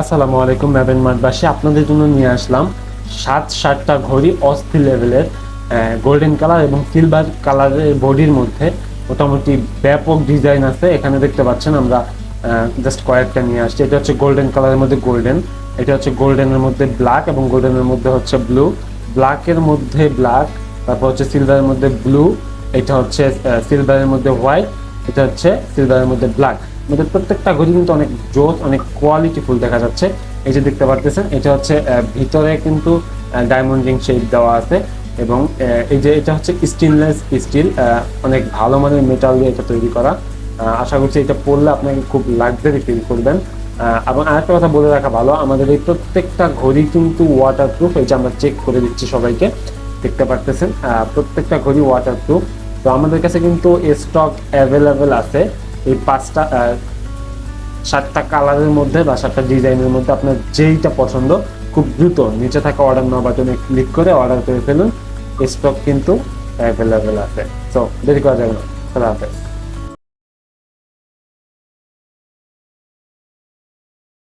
আসসালামু আলাইকুম ম্যাবেন মাঠবাসী, আপনাদের জন্য নিয়ে আসলাম 7টা ঘড়ি অস্থির লেভেলের গোল্ডেন কালার এবং সিলভার কালারের বডির মধ্যে মোটামুটি ব্যাপক ডিজাইন আছে। এখানে দেখতে পাচ্ছেন আমরা জাস্ট কয়েকটা নিয়ে আসছি। এটা হচ্ছে গোল্ডেন কালারের মধ্যে গোল্ডেন, এটা হচ্ছে গোল্ডেনের মধ্যে ব্ল্যাক এবং গোল্ডেনের মধ্যে হচ্ছে ব্লু, ব্ল্যাকের মধ্যে ব্ল্যাক, তারপর হচ্ছে সিলভারের মধ্যে ব্লু, এটা হচ্ছে সিলভারের মধ্যে হোয়াইট, এটা হচ্ছে সিলভারের মধ্যে ব্ল্যাক। আমাদের প্রত্যেকটা ঘড়ি কিন্তু অনেক জোস, অনেক কোয়ালিটি ফুল দেখা যাচ্ছে। এই যে দেখতে পারতেছেন, এটা হচ্ছে ভিতরে কিন্তু ডায়মন্ড রিং শেপ দেওয়া আছে এবং এই যে এটা হচ্ছে স্টেনলেস স্টিল, অনেক ভালো মানের মেটাল দিয়ে এটা তৈরি করা। আশা করছি এটা পরলে আপনাকে খুব লাক্সারি ফিল করবেন। এবং আরেকটা কথা বলে রাখা ভালো, আমাদের এই প্রত্যেকটা ঘড়ি কিন্তু ওয়াটারপ্রুফ। এই যে আমরা চেক করে দিচ্ছি সবাইকে, দেখতে পারতেছেন প্রত্যেকটা ঘড়ি ওয়াটারপ্রুফ। তো আমাদের কাছে কিন্তু স্টক অ্যাভেলেবেল আছে এই 7টা কালারের মধ্যে বা 7টা ডিজাইনের মধ্যে। আপনার যেইটা পছন্দ খুব দ্রুত নিচে থাকা অর্ডার নাও বাটনে ক্লিক করে অর্ডার করে ফেলুন। স্টক কিন্তু অ্যাভেলেবেল আছে, সো দেরি করা যাবে না। খোদা হাফেজ।